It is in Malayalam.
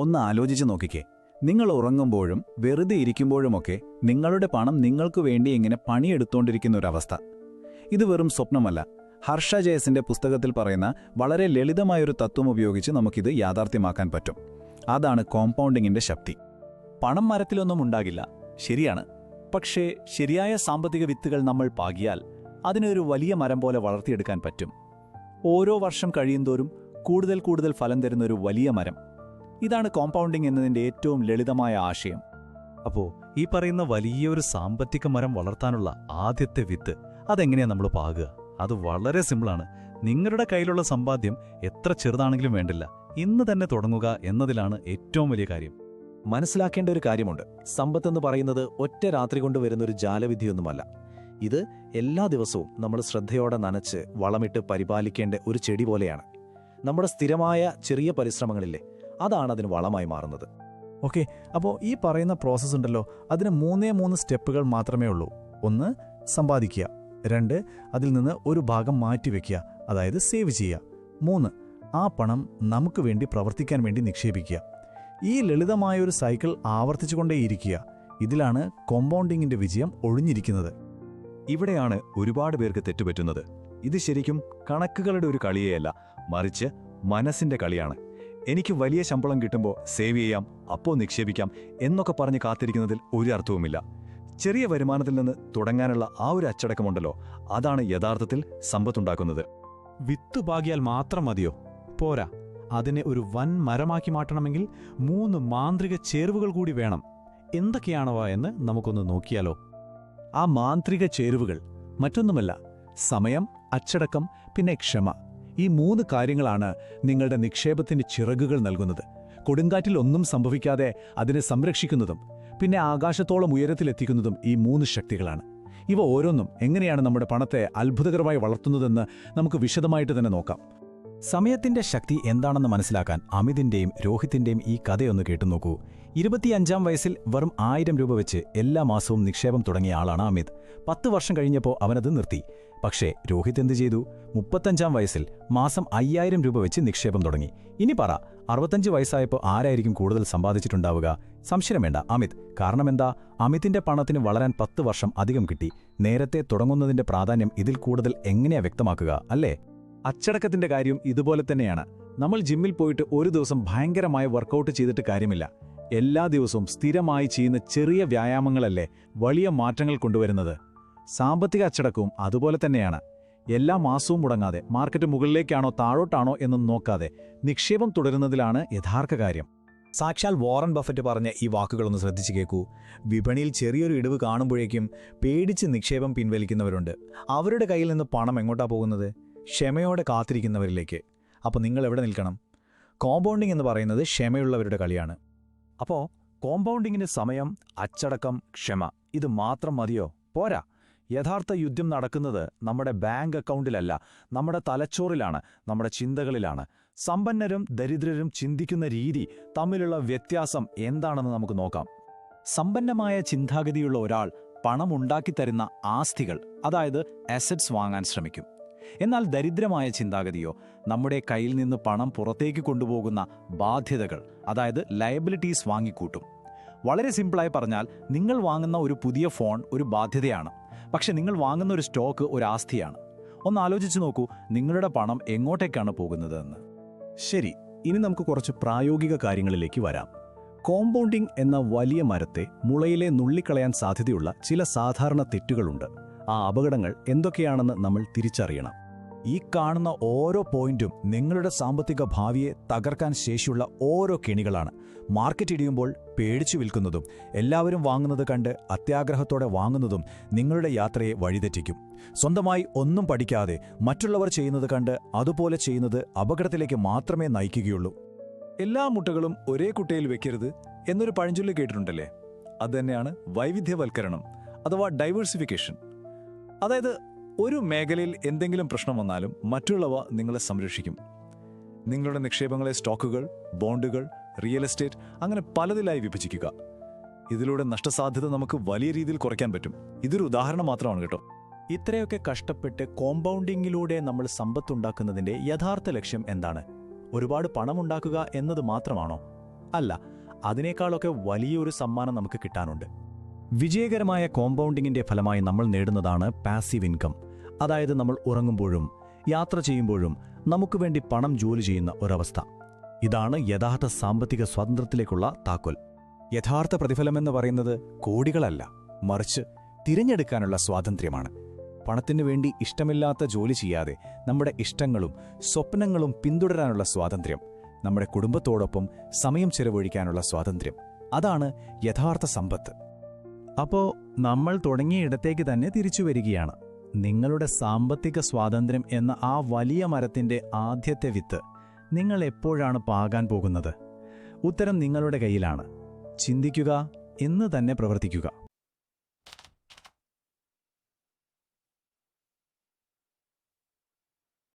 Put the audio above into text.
ഒന്ന് ആലോചിച്ച് നോക്കിക്കേ, നിങ്ങൾ ഉറങ്ങുമ്പോഴും വെറുതെ ഇരിക്കുമ്പോഴുമൊക്കെ നിങ്ങളുടെ പണം നിങ്ങൾക്ക് വേണ്ടി ഇങ്ങനെ പണിയെടുത്തോണ്ടിരിക്കുന്ന ഒരവസ്ഥ. ഇത് വെറും സ്വപ്നമല്ല. ഹർഷ ജയസിന്റെ പുസ്തകത്തിൽ പറയുന്ന വളരെ ലളിതമായൊരു തത്വം ഉപയോഗിച്ച് നമുക്കിത് യാഥാർത്ഥ്യമാക്കാൻ പറ്റും. അതാണ് കോമ്പൗണ്ടിങ്ങിന്റെ ശക്തി. പണം മരത്തിലൊന്നും ഉണ്ടാകില്ല, ശരിയാണ്. പക്ഷേ ശരിയായ സാമ്പത്തിക വിത്തുകൾ നമ്മൾ പാകിയാൽ അതിനൊരു വലിയ മരം പോലെ വളർത്തിയെടുക്കാൻ പറ്റും. ഓരോ വർഷം കഴിയുന്തോറും കൂടുതൽ കൂടുതൽ ഫലം തരുന്നൊരു വലിയ മരം. ഇതാണ് കോമ്പൗണ്ടിംഗ് എന്നതിൻ്റെ ഏറ്റവും ലളിതമായ ആശയം. അപ്പോൾ ഈ പറയുന്ന വലിയൊരു സാമ്പത്തിക മരം വളർത്താനുള്ള ആദ്യത്തെ വിത്ത് അതെങ്ങനെയാണ് നമ്മൾ പാകുക? അത് വളരെ സിമ്പിളാണ്. നിങ്ങളുടെ കയ്യിലുള്ള സമ്പാദ്യം എത്ര ചെറുതാണെങ്കിലും വേണ്ടില്ല, ഇന്ന് തന്നെ തുടങ്ങുക എന്നതിലാണ് ഏറ്റവും വലിയ കാര്യം. മനസ്സിലാക്കേണ്ട ഒരു കാര്യമുണ്ട്. സമ്പത്തെന്ന് പറയുന്നത് ഒറ്റ രാത്രി കൊണ്ട് വരുന്നൊരു ജാലവിദ്യയൊന്നുമല്ല. ഇത് എല്ലാ ദിവസവും നമ്മൾ ശ്രദ്ധയോടെ നനച്ച് വളമിട്ട് പരിപാലിക്കേണ്ട ഒരു ചെടി പോലെയാണ്. നമ്മുടെ സ്ഥിരമായ ചെറിയ പരിശ്രമങ്ങളില്ലേ, അതാണ് അതിന് വളമായി മാറുന്നത്. ഓക്കെ, അപ്പോൾ ഈ പറയുന്ന പ്രോസസ്സ് ഉണ്ടല്ലോ, അതിന് 3 സ്റ്റെപ്പുകൾ മാത്രമേ ഉള്ളൂ. 1, സമ്പാദിക്കുക. 2, അതിൽ നിന്ന് ഒരു ഭാഗം മാറ്റിവെക്കുക, അതായത് സേവ് ചെയ്യുക. 3, ആ പണം നമുക്ക് വേണ്ടി പ്രവർത്തിക്കാൻ വേണ്ടി നിക്ഷേപിക്കുക. ഈ ലളിതമായൊരു സൈക്കിൾ ആവർത്തിച്ചുകൊണ്ടേയിരിക്കുക. ഇതിലാണ് കോമ്പൗണ്ടിങ്ങിന്റെ വിജയം ഒളിഞ്ഞിരിക്കുന്നത്. ഇവിടെയാണ് ഒരുപാട് പേർക്ക് തെറ്റുപറ്റുന്നത്. ഇത് ശരിക്കും കണക്കുകളുടെ ഒരു കളിയേയല്ല, മറിച്ച് മനസ്സിന്റെ കളിയാണ്. എനിക്ക് വലിയ ശമ്പളം കിട്ടുമ്പോൾ സേവ് ചെയ്യാം, അപ്പോൾ നിക്ഷേപിക്കാം എന്നൊക്കെ പറഞ്ഞ് കാത്തിരിക്കുന്നതിൽ ഒരു അർത്ഥവുമില്ല. ചെറിയ വരുമാനത്തിൽ നിന്ന് തുടങ്ങാനുള്ള ആ ഒരു അച്ചടക്കമുണ്ടല്ലോ, അതാണ് യഥാർത്ഥത്തിൽ സമ്പത്തുണ്ടാക്കുന്നത്. വിത്ത് പാകിയാൽ മാത്രം മതിയോ? പോരാ. അതിനെ ഒരു വൻ മരമാക്കി മാറ്റണമെങ്കിൽ 3 മാന്ത്രിക ചേരുവകൾ കൂടി വേണം. എന്തൊക്കെയാണവ എന്ന് നമുക്കൊന്ന് നോക്കിയാലോ? ആ മാന്ത്രിക ചേരുവകൾ മറ്റൊന്നുമല്ല, സമയം, അച്ചടക്കം, പിന്നെ ക്ഷമ. ഈ 3 കാര്യങ്ങളാണ് നിങ്ങളുടെ നിക്ഷേപത്തിന് ചിറകുകൾ നൽകുന്നത്. കൊടുങ്കാറ്റിൽ ഒന്നും സംഭവിക്കാതെ അതിനെ സംരക്ഷിക്കുന്നതും പിന്നെ ആകാശത്തോളം ഉയരത്തിലെത്തിക്കുന്നതും ഈ 3 ശക്തികളാണ്. ഇവ ഓരോന്നും എങ്ങനെയാണ് നമ്മുടെ പണത്തെ അത്ഭുതകരമായി വളർത്തുന്നതെന്ന് നമുക്ക് വിശദമായിട്ട് തന്നെ നോക്കാം. സമയത്തിന്റെ ശക്തി എന്താണെന്ന് മനസ്സിലാക്കാൻ അമിതിന്റെയും രോഹിത്തിന്റെയും ഈ കഥയൊന്ന് കേട്ടുനോക്കൂ. 25-ാം വയസ്സിൽ വെറും 1000 രൂപ വെച്ച് എല്ലാ മാസവും നിക്ഷേപം തുടങ്ങിയ ആളാണ് അമിത്. 10 വർഷം കഴിഞ്ഞപ്പോൾ അവനത് നിർത്തി. പക്ഷേ രോഹിത് എന്തു ചെയ്തു? 35-ാം വയസ്സിൽ മാസം 5000 രൂപ വെച്ച് നിക്ഷേപം തുടങ്ങി. ഇനി പറ, 65 വയസ്സായപ്പോൾ ആരായിരിക്കും കൂടുതൽ സമ്പാദിച്ചിട്ടുണ്ടാവുക? സംശയം വേണ്ട, അമിത്. കാരണം എന്താ? അമിതിന്റെ പണത്തിന് വളരാൻ 10 വർഷം അധികം കിട്ടി. നേരത്തെ തുടങ്ങുന്നതിന്റെ പ്രാധാന്യം ഇതിൽ കൂടുതൽ എങ്ങനെയാ വ്യക്തമാക്കുക, അല്ലേ? അച്ചടക്കത്തിന്റെ കാര്യം ഇതുപോലെ തന്നെയാണ്. നമ്മൾ ജിമ്മിൽ പോയിട്ട് ഒരു ദിവസം ഭയങ്കരമായ വർക്കൗട്ട് ചെയ്തിട്ട് കാര്യമില്ല. എല്ലാ ദിവസവും സ്ഥിരമായി ചെയ്യുന്ന ചെറിയ വ്യായാമങ്ങളല്ലേ വലിയ മാറ്റങ്ങൾ കൊണ്ടുവരുന്നത്. സാമ്പത്തിക അച്ചടക്കവും അതുപോലെ തന്നെയാണ്. എല്ലാ മാസവും മുടങ്ങാതെ മാർക്കറ്റ് മുകളിലേക്കാണോ താഴോട്ടാണോ എന്നും നോക്കാതെ നിക്ഷേപം തുടരുന്നതിലാണ് യഥാർത്ഥ കാര്യം. സാക്ഷാൽ വാറൻ ബഫറ്റ് പറഞ്ഞ ഈ വാക്കുകളൊന്ന് ശ്രദ്ധിച്ചു കേൾക്കൂ. വിപണിയിൽ ചെറിയൊരു ഇടിവ് കാണുമ്പോഴേക്കും പേടിച്ച് നിക്ഷേപം പിൻവലിക്കുന്നവരുണ്ട്. അവരുടെ കയ്യിൽ നിന്ന് പണം എങ്ങോട്ടാ പോകുന്നത്? ക്ഷമയോടെ കാത്തിരിക്കുന്നവരിലേക്ക്. അപ്പോൾ നിങ്ങൾ എവിടെ നിൽക്കണം? കോമ്പൗണ്ടിംഗ് എന്ന് പറയുന്നത് ക്ഷമയുള്ളവരുടെ കളിയാണ്. അപ്പോൾ കോമ്പൗണ്ടിങ്ങിന് സമയം, അച്ചടക്കം, ക്ഷമ ഇത് മാത്രം മതിയോ? പോരാ. യഥാർത്ഥ യുദ്ധം നടക്കുന്നത് നമ്മുടെ ബാങ്ക് അക്കൗണ്ടിലല്ല, നമ്മുടെ തലച്ചോറിലാണ്, നമ്മുടെ ചിന്തകളിലാണ്. സമ്പന്നരും ദരിദ്രരും ചിന്തിക്കുന്ന രീതി തമ്മിലുള്ള വ്യത്യാസം എന്താണെന്ന് നമുക്ക് നോക്കാം. സമ്പന്നമായ ചിന്താഗതിയുള്ള ഒരാൾ പണം ഉണ്ടാക്കിത്തരുന്ന ആസ്തികൾ, അതായത് അസറ്റ്സ് വാങ്ങാൻ ശ്രമിക്കും. എന്നാൽ ദരിദ്രമായ ചിന്താഗതിയോ നമ്മുടെ കയ്യിൽ നിന്ന് പണം പുറത്തേക്ക് കൊണ്ടുപോകുന്ന ബാധ്യതകൾ, അതായത് ലയബിലിറ്റീസ് വാങ്ങിക്കൂട്ടും. വളരെ സിമ്പിളായി പറഞ്ഞാൽ, നിങ്ങൾ വാങ്ങുന്ന ഒരു പുതിയ ഫോൺ ഒരു ബാധ്യതയാണ്, പക്ഷെ നിങ്ങൾ വാങ്ങുന്ന ഒരു സ്റ്റോക്ക് ഒരു ആസ്തിയാണ്. ഒന്ന് ആലോചിച്ച് നോക്കൂ, നിങ്ങളുടെ പണം എങ്ങോട്ടേക്കാണ് പോകുന്നതെന്ന്. ശരി, ഇനി നമുക്ക് കുറച്ച് പ്രായോഗിക കാര്യങ്ങളിലേക്ക് വരാം. കോമ്പൗണ്ടിംഗ് എന്ന വലിയ മരത്തെ മുളയിലെ നുള്ളിക്കളയാൻ സാധ്യതയുള്ള ചില സാധാരണ തെറ്റുകളുണ്ട്. ആ അപകടങ്ങൾ എന്തൊക്കെയാണെന്ന് നമ്മൾ തിരിച്ചറിയണം. ഈ കാണുന്ന ഓരോ പോയിന്റും നിങ്ങളുടെ സാമ്പത്തിക ഭാവിയെ തകർക്കാൻ ശേഷിയുള്ള ഓരോ കെണികളാണ്. മാർക്കറ്റ് ഇടിയുമ്പോൾ പേടിച്ചു വിൽക്കുന്നതും എല്ലാവരും വാങ്ങുന്നത് കണ്ട് അത്യാഗ്രഹത്തോടെ വാങ്ങുന്നതും നിങ്ങളുടെ യാത്രയെ വഴിതെറ്റിക്കും. സ്വന്തമായി ഒന്നും പഠിക്കാതെ മറ്റുള്ളവർ ചെയ്യുന്നത് കണ്ട് അതുപോലെ ചെയ്യുന്നത് അപകടത്തിലേക്ക് മാത്രമേ നയിക്കുകയുള്ളൂ. എല്ലാ മുട്ടകളും ഒരേ കുട്ടയിൽ വെക്കരുത് എന്നൊരു പഴഞ്ചൊല്ല് കേട്ടിട്ടുണ്ടല്ലേ? അതുതന്നെയാണ് വൈവിധ്യവൽക്കരണം അഥവാ ഡൈവേഴ്സിഫിക്കേഷൻ. അതായത് ഒരു മേഖലയിൽ എന്തെങ്കിലും പ്രശ്നം വന്നാലും മറ്റുള്ളവ നിങ്ങളെ സംരക്ഷിക്കും. നിങ്ങളുടെ നിക്ഷേപങ്ങളെ സ്റ്റോക്കുകൾ, ബോണ്ടുകൾ, റിയൽ എസ്റ്റേറ്റ് അങ്ങനെ പലതിലായി വിഭജിക്കുക. ഇതിലൂടെ നഷ്ടസാധ്യത നമുക്ക് വലിയ രീതിയിൽ കുറയ്ക്കാൻ പറ്റും. ഇതൊരു ഉദാഹരണം മാത്രമാണ് കേട്ടോ. ഇത്രയൊക്കെ കഷ്ടപ്പെട്ട് കോമ്പൗണ്ടിങ്ങിലൂടെ നമ്മൾ സമ്പത്തുണ്ടാക്കുന്നതിന്റെ യഥാർത്ഥ ലക്ഷ്യം എന്താണ്? ഒരുപാട് പണമുണ്ടാക്കുക എന്നത് മാത്രമാണോ? അല്ല, അതിനേക്കാളൊക്കെ വലിയൊരു സമ്മാനം നമുക്ക് കിട്ടാനുണ്ട്. വിജയകരമായ കോമ്പൗണ്ടിങ്ങിന്റെ ഫലമായി നമ്മൾ നേടുന്നതാണ് പാസീവ് ഇൻകം. അതായത് നമ്മൾ ഉറങ്ങുമ്പോഴും യാത്ര ചെയ്യുമ്പോഴും നമുക്ക് വേണ്ടി പണം ജോലി ചെയ്യുന്ന ഒരവസ്ഥ. ഇതാണ് യഥാർത്ഥ സാമ്പത്തിക സ്വാതന്ത്ര്യത്തിലേക്കുള്ള താക്കോൽ. യഥാർത്ഥ പ്രതിഫലമെന്ന് പറയുന്നത് കോടികളല്ല, മറിച്ച് തിരഞ്ഞെടുക്കാനുള്ള സ്വാതന്ത്ര്യമാണ്. പണത്തിനു വേണ്ടി ഇഷ്ടമില്ലാത്ത ജോലി ചെയ്യാതെ നമ്മുടെ ഇഷ്ടങ്ങളും സ്വപ്നങ്ങളും പിന്തുടരാനുള്ള സ്വാതന്ത്ര്യം, നമ്മുടെ കുടുംബത്തോടൊപ്പം സമയം ചെലവഴിക്കാനുള്ള സ്വാതന്ത്ര്യം, അതാണ് യഥാർത്ഥ സമ്പത്ത്. അപ്പോ നമ്മൾ തുടങ്ങിയ ഇടത്തേക്ക് തന്നെ തിരിച്ചു വരികയാണ്. നിങ്ങളുടെ സാമ്പത്തിക സ്വാതന്ത്ര്യം എന്ന ആ വലിയ മരത്തിന്റെ ആദ്യത്തെ വിത്ത് നിങ്ങൾ എപ്പോഴാണ് പാകാൻ പോകുന്നത്? ഉത്തരം നിങ്ങളുടെ കയ്യിലാണ്. ചിന്തിക്കുക, എന്ന് തന്നെ പ്രവർത്തിക്കുക.